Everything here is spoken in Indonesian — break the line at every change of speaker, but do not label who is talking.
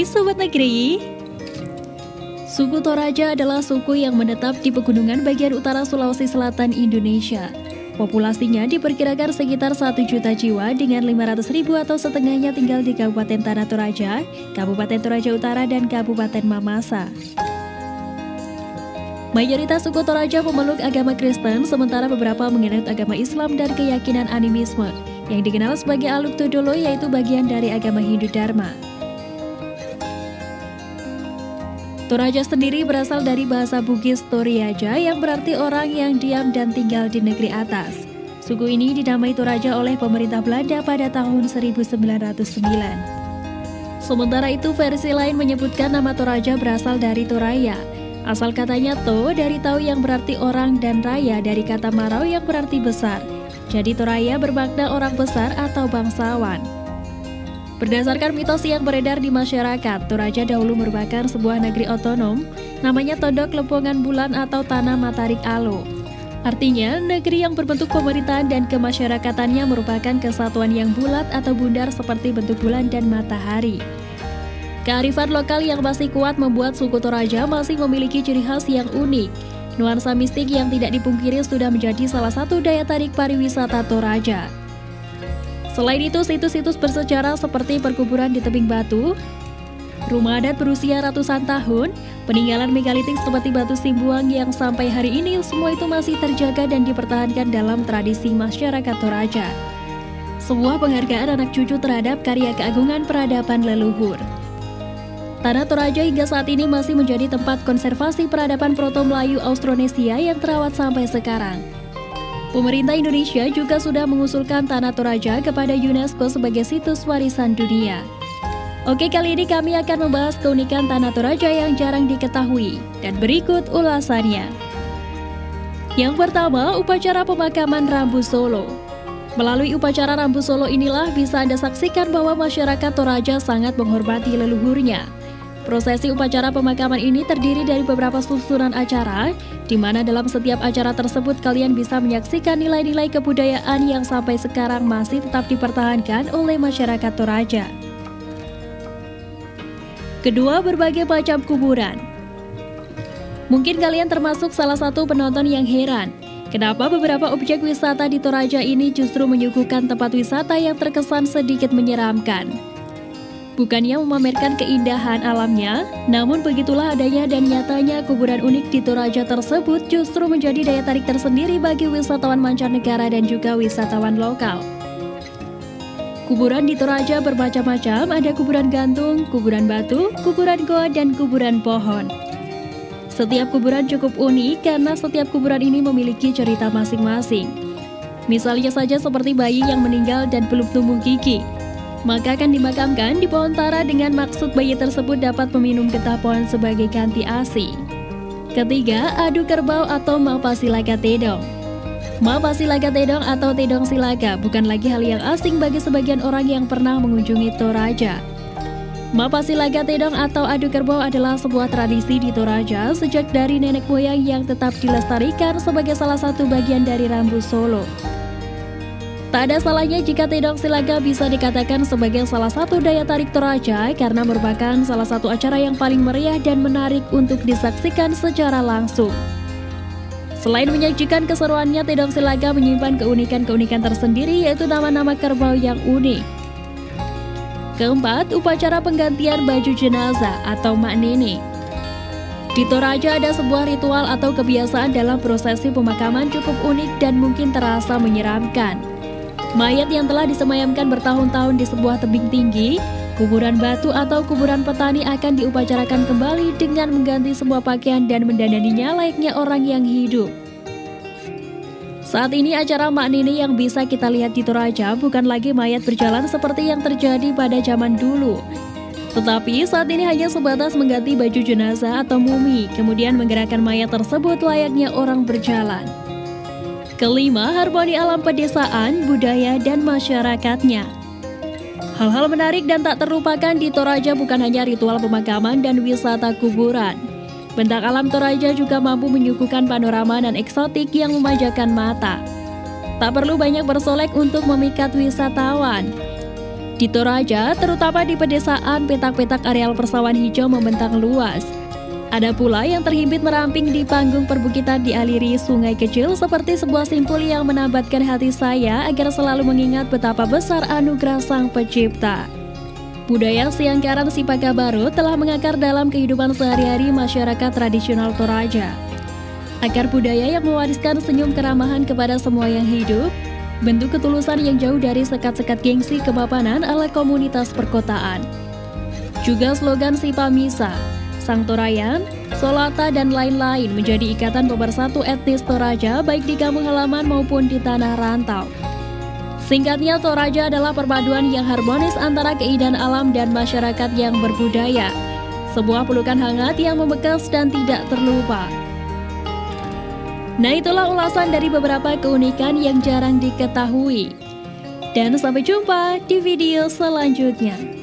Hai Sobat Negeri. Suku Toraja adalah suku yang menetap di pegunungan bagian utara Sulawesi Selatan, Indonesia. Populasinya diperkirakan sekitar 1 juta jiwa dengan 500.000 atau setengahnya tinggal di Kabupaten Tanah Toraja, Kabupaten Toraja Utara, dan Kabupaten Mamasa. Mayoritas suku Toraja memeluk agama Kristen, sementara beberapa menganut agama Islam dan keyakinan animisme, yang dikenal sebagai Aluk Todolo, yaitu bagian dari agama Hindu Dharma. Toraja sendiri berasal dari bahasa Bugis Toriaja yang berarti orang yang diam dan tinggal di negeri atas. Suku ini dinamai Toraja oleh pemerintah Belanda pada tahun 1909. Sementara itu, versi lain menyebutkan nama Toraja berasal dari Toraya. Asal katanya To dari tahu yang berarti orang dan Raya dari kata Marau yang berarti besar. Jadi Toraya bermakna orang besar atau bangsawan. Berdasarkan mitos yang beredar di masyarakat, Toraja dahulu merupakan sebuah negeri otonom, namanya Tondok Lempongan Bulan atau Tanah Matarik Alo. Artinya, negeri yang berbentuk pemerintahan dan kemasyarakatannya merupakan kesatuan yang bulat atau bundar seperti bentuk bulan dan matahari. Kearifan lokal yang masih kuat membuat suku Toraja masih memiliki ciri khas yang unik. Nuansa mistik yang tidak dipungkiri sudah menjadi salah satu daya tarik pariwisata Toraja. Selain itu, situs-situs bersejarah seperti perkuburan di tebing batu, rumah adat berusia ratusan tahun, peninggalan megalitik seperti batu Simbuang yang sampai hari ini semua itu masih terjaga dan dipertahankan dalam tradisi masyarakat Toraja. Sebuah penghargaan anak cucu terhadap karya keagungan peradaban leluhur. Tanah Toraja hingga saat ini masih menjadi tempat konservasi peradaban Proto-Melayu Austronesia yang terawat sampai sekarang. Pemerintah Indonesia juga sudah mengusulkan Tanah Toraja kepada UNESCO sebagai situs warisan dunia. Oke, kali ini kami akan membahas keunikan Tanah Toraja yang jarang diketahui, dan berikut ulasannya. Yang pertama, upacara pemakaman Rambu Solo. Melalui upacara Rambu Solo inilah bisa Anda saksikan bahwa masyarakat Toraja sangat menghormati leluhurnya. Prosesi upacara pemakaman ini terdiri dari beberapa susunan acara, di mana dalam setiap acara tersebut kalian bisa menyaksikan nilai-nilai kebudayaan yang sampai sekarang masih tetap dipertahankan oleh masyarakat Toraja. Kedua, berbagai macam kuburan. Mungkin kalian termasuk salah satu penonton yang heran, kenapa beberapa objek wisata di Toraja ini justru menyuguhkan tempat wisata yang terkesan sedikit menyeramkan. Bukannya memamerkan keindahan alamnya, namun begitulah adanya dan nyatanya kuburan unik di Toraja tersebut justru menjadi daya tarik tersendiri bagi wisatawan mancanegara dan juga wisatawan lokal. Kuburan di Toraja bermacam-macam, ada kuburan gantung, kuburan batu, kuburan goa, dan kuburan pohon. Setiap kuburan cukup unik karena setiap kuburan ini memiliki cerita masing-masing. Misalnya saja seperti bayi yang meninggal dan belum tumbuh gigi, maka akan dimakamkan di pohon tara dengan maksud bayi tersebut dapat meminum getah pohon sebagai ganti ASI. Ketiga, adu kerbau atau Mapasilaga Tedong. Mapasilaga Tedong atau Tedong Silaga bukan lagi hal yang asing bagi sebagian orang yang pernah mengunjungi Toraja. Mapasilaga Tedong atau adu kerbau adalah sebuah tradisi di Toraja sejak dari nenek moyang yang tetap dilestarikan sebagai salah satu bagian dari Rambu Solo. Tak ada salahnya jika Tedong Silaga bisa dikatakan sebagai salah satu daya tarik Toraja karena merupakan salah satu acara yang paling meriah dan menarik untuk disaksikan secara langsung. Selain menyajikan keseruannya, Tedong Silaga menyimpan keunikan-keunikan tersendiri, yaitu nama-nama kerbau yang unik. Keempat, upacara penggantian baju jenazah atau mak nene. Di Toraja ada sebuah ritual atau kebiasaan dalam prosesi pemakaman cukup unik dan mungkin terasa menyeramkan. Mayat yang telah disemayamkan bertahun-tahun di sebuah tebing tinggi, kuburan batu atau kuburan petani akan diupacarakan kembali dengan mengganti semua pakaian dan mendandaninya layaknya orang yang hidup. Saat ini acara mak nene yang bisa kita lihat di Toraja bukan lagi mayat berjalan seperti yang terjadi pada zaman dulu. Tetapi saat ini hanya sebatas mengganti baju jenazah atau mumi, kemudian menggerakkan mayat tersebut layaknya orang berjalan. Kelima, harmoni alam pedesaan, budaya, dan masyarakatnya. Hal-hal menarik dan tak terlupakan di Toraja bukan hanya ritual pemakaman dan wisata kuburan. Bentang alam Toraja juga mampu menyuguhkan panorama dan eksotik yang memanjakan mata. Tak perlu banyak bersolek untuk memikat wisatawan. Di Toraja, terutama di pedesaan, petak-petak areal persawahan hijau membentang luas. Ada pula yang terhimpit meramping di panggung perbukitan dialiri sungai kecil seperti sebuah simpul yang menambatkan hati saya agar selalu mengingat betapa besar anugerah Sang Pencipta. Budaya Siangkaran Sipaka Baru telah mengakar dalam kehidupan sehari-hari masyarakat tradisional Toraja. Akar budaya yang mewariskan senyum keramahan kepada semua yang hidup, bentuk ketulusan yang jauh dari sekat-sekat gengsi kepapanan ala komunitas perkotaan. Juga slogan Sipamisa, Sang Torayan, Solata, dan lain-lain menjadi ikatan pemersatu etnis Toraja baik di kampung halaman maupun di tanah rantau. Singkatnya, Toraja adalah perpaduan yang harmonis antara keindahan alam dan masyarakat yang berbudaya. Sebuah pelukan hangat yang membekas dan tidak terlupa. Nah, itulah ulasan dari beberapa keunikan yang jarang diketahui. Dan sampai jumpa di video selanjutnya.